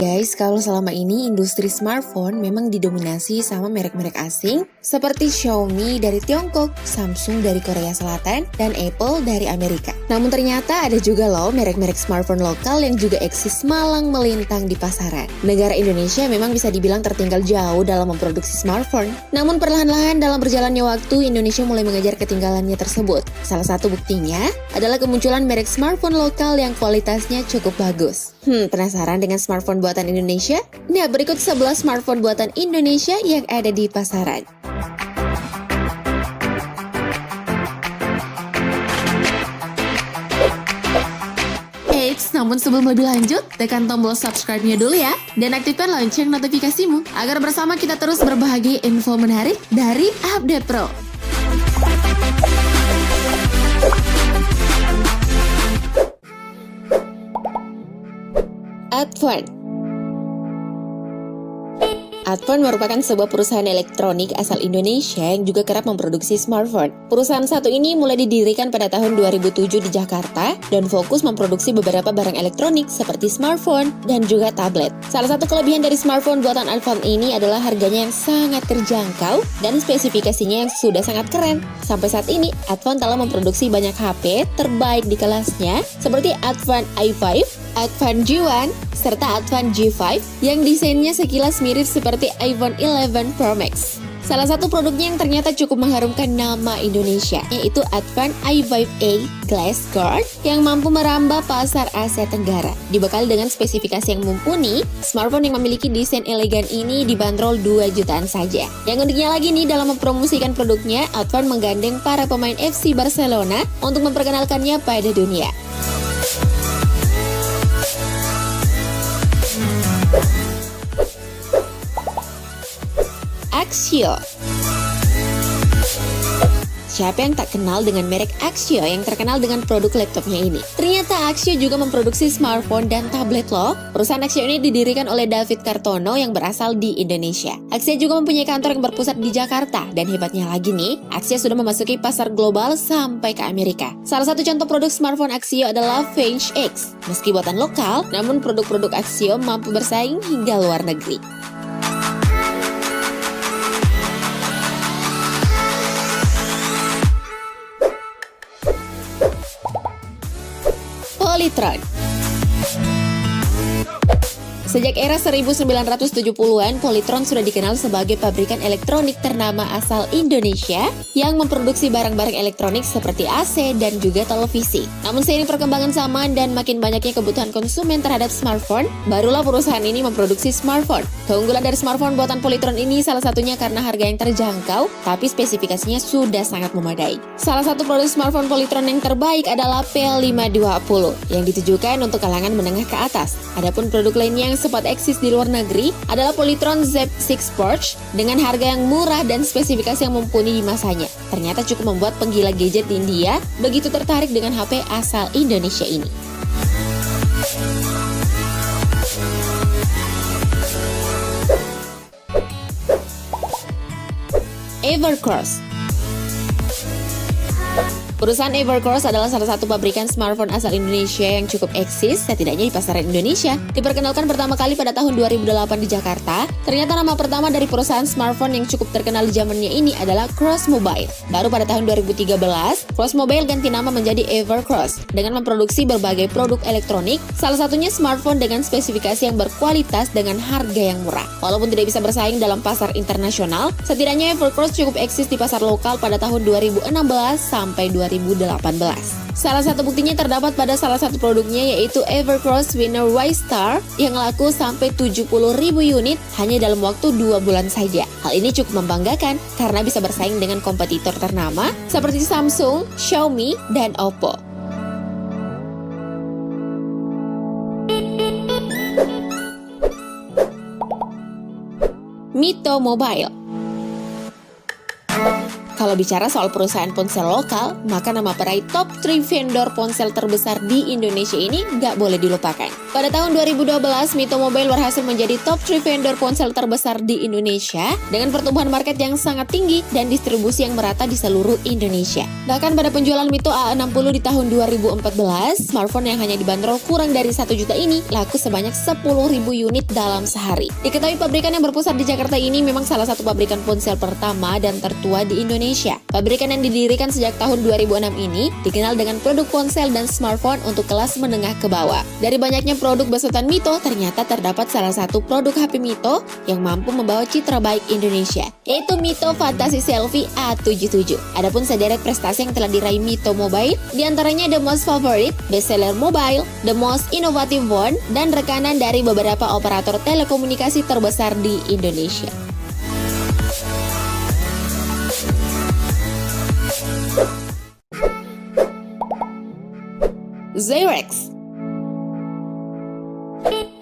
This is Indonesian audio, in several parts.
Guys, kalau selama ini industri smartphone memang didominasi sama merek-merek asing seperti Xiaomi dari Tiongkok, Samsung dari Korea Selatan, dan Apple dari Amerika. Namun ternyata ada juga loh merek-merek smartphone lokal yang juga eksis malang melintang di pasaran. Negara Indonesia memang bisa dibilang tertinggal jauh dalam memproduksi smartphone. Namun perlahan-lahan dalam berjalannya waktu, Indonesia mulai mengejar ketinggalannya tersebut. Salah satu buktinya adalah kemunculan merek smartphone lokal yang kualitasnya cukup bagus. Penasaran dengan smartphone buatan Indonesia? Nah, berikut 11 smartphone buatan Indonesia yang ada di pasaran. Eits, namun sebelum lebih lanjut, tekan tombol subscribe-nya dulu ya, dan aktifkan lonceng notifikasimu, agar bersama kita terus berbagi info menarik dari Update Pro. Advan merupakan sebuah perusahaan elektronik asal Indonesia yang juga kerap memproduksi smartphone. Perusahaan satu ini mulai didirikan pada tahun 2007 di Jakarta dan fokus memproduksi beberapa barang elektronik seperti smartphone dan juga tablet. Salah satu kelebihan dari smartphone buatan Advan ini adalah harganya yang sangat terjangkau dan spesifikasinya yang sudah sangat keren. Sampai saat ini, Advan telah memproduksi banyak HP terbaik di kelasnya seperti Advan i5, Advan G1, serta Advan G5 yang desainnya sekilas mirip seperti iPhone 11 Pro Max. Salah satu produknya yang ternyata cukup mengharumkan nama Indonesia, yaitu Advan i5A Glass Guard yang mampu merambah pasar Asia Tenggara. Dibekali dengan spesifikasi yang mumpuni, smartphone yang memiliki desain elegan ini dibanderol 2 jutaan saja. Yang uniknya lagi nih, dalam mempromosikan produknya, Advan menggandeng para pemain FC Barcelona untuk memperkenalkannya pada dunia. Axio. Siapa yang tak kenal dengan merek Axio yang terkenal dengan produk laptopnya ini? Ternyata Axio juga memproduksi smartphone dan tablet loh. Perusahaan Axio ini didirikan oleh David Kartono yang berasal di Indonesia. Axio juga mempunyai kantor yang berpusat di Jakarta. Dan hebatnya lagi nih, Axio sudah memasuki pasar global sampai ke Amerika. Salah satu contoh produk smartphone Axio adalah Vange X. Meski buatan lokal, namun produk-produk Axio mampu bersaing hingga luar negeri. Polytron. Sejak era 1970-an, Polytron sudah dikenal sebagai pabrikan elektronik ternama asal Indonesia yang memproduksi barang-barang elektronik seperti AC dan juga televisi. Namun seiring perkembangan zaman dan makin banyaknya kebutuhan konsumen terhadap smartphone, barulah perusahaan ini memproduksi smartphone. Keunggulan dari smartphone buatan Polytron ini salah satunya karena harga yang terjangkau, tapi spesifikasinya sudah sangat memadai. Salah satu produk smartphone Polytron yang terbaik adalah P520 yang ditujukan untuk kalangan menengah ke atas. Adapun produk lainnya yang sempat eksis di luar negeri adalah Polytron Z6 Porch dengan harga yang murah dan spesifikasi yang mumpuni di masanya. Ternyata cukup membuat penggila gadget di India begitu tertarik dengan HP asal Indonesia ini. Evercross. Perusahaan Evercross adalah salah satu pabrikan smartphone asal Indonesia yang cukup eksis, setidaknya di pasaran Indonesia. Diperkenalkan pertama kali pada tahun 2008 di Jakarta, ternyata nama pertama dari perusahaan smartphone yang cukup terkenal di zamannya ini adalah Cross Mobile. Baru pada tahun 2013, Cross Mobile ganti nama menjadi Evercross dengan memproduksi berbagai produk elektronik, salah satunya smartphone dengan spesifikasi yang berkualitas dengan harga yang murah. Walaupun tidak bisa bersaing dalam pasar internasional, setidaknya Evercross cukup eksis di pasar lokal pada tahun 2016 sampai 2018. Salah satu buktinya terdapat pada salah satu produknya, yaitu Evercross Winner Y Star yang laku sampai 70.000 unit hanya dalam waktu 2 bulan saja. Hal ini cukup membanggakan karena bisa bersaing dengan kompetitor ternama seperti Samsung, Xiaomi, dan Oppo. Mito Mobile. Kalau bicara soal perusahaan ponsel lokal, maka nama peraih top 3 vendor ponsel terbesar di Indonesia ini nggak boleh dilupakan. Pada tahun 2012, Mito Mobile berhasil menjadi top 3 vendor ponsel terbesar di Indonesia dengan pertumbuhan market yang sangat tinggi dan distribusi yang merata di seluruh Indonesia. Bahkan pada penjualan Mito A60 di tahun 2014, smartphone yang hanya dibanderol kurang dari 1 juta ini laku sebanyak 10.000 unit dalam sehari. Diketahui pabrikan yang berpusat di Jakarta ini memang salah satu pabrikan ponsel pertama dan tertua di Indonesia. Pabrikan yang didirikan sejak tahun 2006 ini dikenal dengan produk ponsel dan smartphone untuk kelas menengah ke bawah. Dari banyaknya produk besutan Mito, ternyata terdapat salah satu produk HP Mito yang mampu membawa citra baik Indonesia, yaitu Mito Fantasy Selfie A77. Adapun sederet prestasi yang telah diraih Mito Mobile, diantaranya The Most Favorite, Best Seller Mobile, The Most Innovative One, dan rekanan dari beberapa operator telekomunikasi terbesar di Indonesia. Xirex.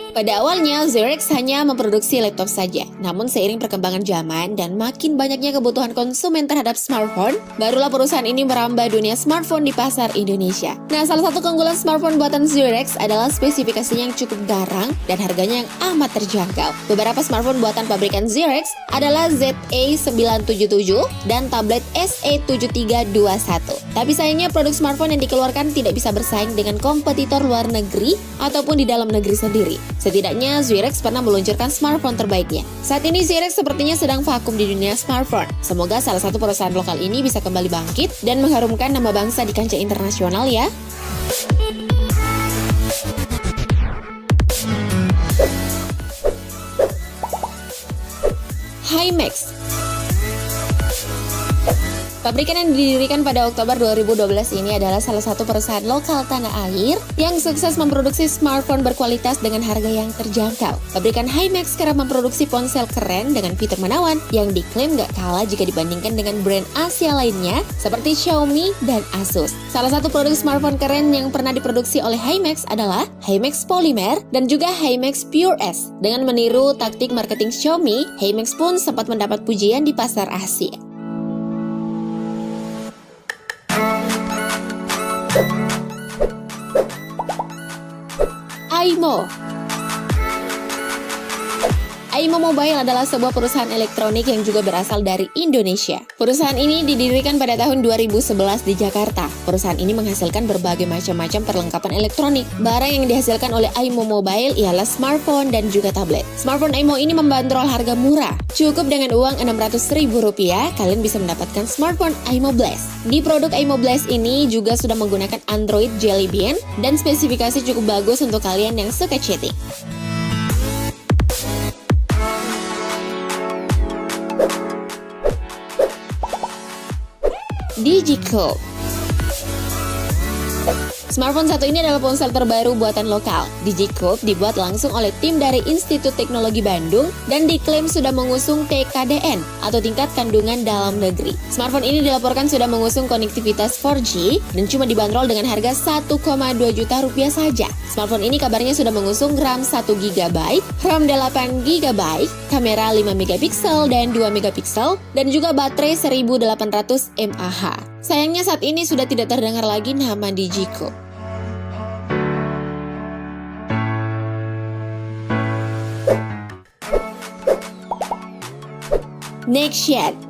Pada awalnya, Xirex hanya memproduksi laptop saja. Namun seiring perkembangan zaman dan makin banyaknya kebutuhan konsumen terhadap smartphone, barulah perusahaan ini merambah dunia smartphone di pasar Indonesia. Nah, salah satu keunggulan smartphone buatan Xirex adalah spesifikasinya yang cukup garang dan harganya yang amat terjangkau. Beberapa smartphone buatan pabrikan Xirex adalah ZA977 dan tablet SE7321. Tapi sayangnya produk smartphone yang dikeluarkan tidak bisa bersaing dengan kompetitor luar negeri ataupun di dalam negeri sendiri. Setidaknya Xirex pernah meluncurkan smartphone terbaiknya. Saat ini Xirex sepertinya sedang vakum di dunia smartphone. Semoga salah satu perusahaan lokal ini bisa kembali bangkit dan mengharumkan nama bangsa di kancah internasional ya. Himax. Pabrikan yang didirikan pada Oktober 2012 ini adalah salah satu perusahaan lokal tanah air yang sukses memproduksi smartphone berkualitas dengan harga yang terjangkau. Pabrikan Himax kerap memproduksi ponsel keren dengan fitur menawan yang diklaim gak kalah jika dibandingkan dengan brand Asia lainnya seperti Xiaomi dan Asus. Salah satu produk smartphone keren yang pernah diproduksi oleh Himax adalah Himax Polymer dan juga Himax Pure S. Dengan meniru taktik marketing Xiaomi, Himax pun sempat mendapat pujian di pasar Asia. Aimo. Aimo Mobile adalah sebuah perusahaan elektronik yang juga berasal dari Indonesia. Perusahaan ini didirikan pada tahun 2011 di Jakarta. Perusahaan ini menghasilkan berbagai macam perlengkapan elektronik. Barang yang dihasilkan oleh Aimo Mobile ialah smartphone dan juga tablet. Smartphone Aimo ini membandrol harga murah. Cukup dengan uang Rp600.000, kalian bisa mendapatkan smartphone Aimo Blast. Di produk Aimo Blast ini juga sudah menggunakan Android Jelly Bean dan spesifikasi cukup bagus untuk kalian yang suka chatting. Digicoop. Smartphone satu ini adalah ponsel terbaru buatan lokal. Digicoop dibuat langsung oleh tim dari Institut Teknologi Bandung dan diklaim sudah mengusung TKDN atau tingkat kandungan dalam negeri. Smartphone ini dilaporkan sudah mengusung konektivitas 4G dan cuma dibanderol dengan harga Rp1,2 juta saja. Smartphone ini kabarnya sudah mengusung RAM 1GB, RAM 8GB, kamera 5MP dan 2MP, dan juga baterai 1800 mAh. Sayangnya saat ini sudah tidak terdengar lagi nama Digicoop. Nexian.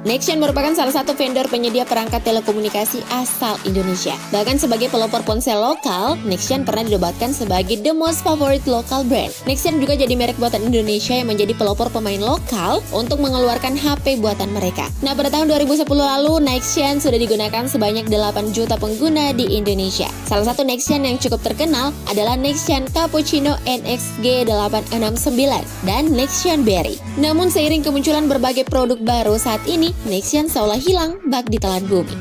Nexian merupakan salah satu vendor penyedia perangkat telekomunikasi asal Indonesia. Bahkan sebagai pelopor ponsel lokal, Nexian pernah dinobatkan sebagai the most favorite local brand. Nexian juga jadi merek buatan Indonesia yang menjadi pelopor pemain lokal untuk mengeluarkan HP buatan mereka. Nah, pada tahun 2010 lalu, Nexian sudah digunakan sebanyak 8 juta pengguna di Indonesia. Salah satu Nexian yang cukup terkenal adalah Nexian Cappuccino NXG869 dan Nexian Berry. Namun seiring kemunculan berbagai produk baru saat ini, Nexian seolah hilang bak di telan bumi.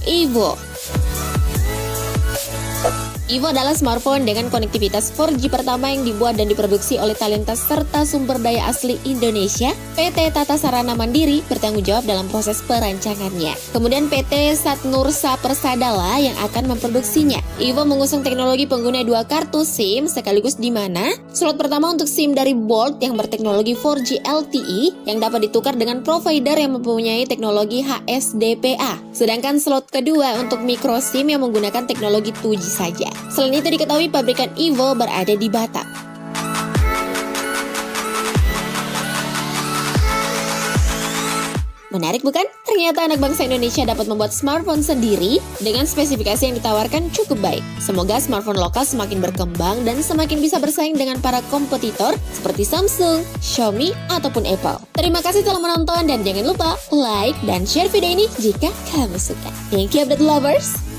Evo. EVO adalah smartphone dengan konektivitas 4G pertama yang dibuat dan diproduksi oleh Talenta serta sumber daya asli Indonesia. PT Tata Sarana Mandiri bertanggung jawab dalam proses perancangannya. Kemudian PT Satnursa Persadala yang akan memproduksinya. EVO mengusung teknologi pengguna 2 kartu SIM sekaligus di mana slot pertama untuk SIM dari Bolt yang berteknologi 4G LTE yang dapat ditukar dengan provider yang mempunyai teknologi HSDPA. Sedangkan slot kedua untuk micro SIM yang menggunakan teknologi 2G saja. Selain itu diketahui pabrikan EVO berada di Batam. Menarik bukan? Ternyata anak bangsa Indonesia dapat membuat smartphone sendiri dengan spesifikasi yang ditawarkan cukup baik. Semoga smartphone lokal semakin berkembang dan semakin bisa bersaing dengan para kompetitor seperti Samsung, Xiaomi, ataupun Apple. Terima kasih telah menonton dan jangan lupa like dan share video ini jika kamu suka. Thank you update lovers!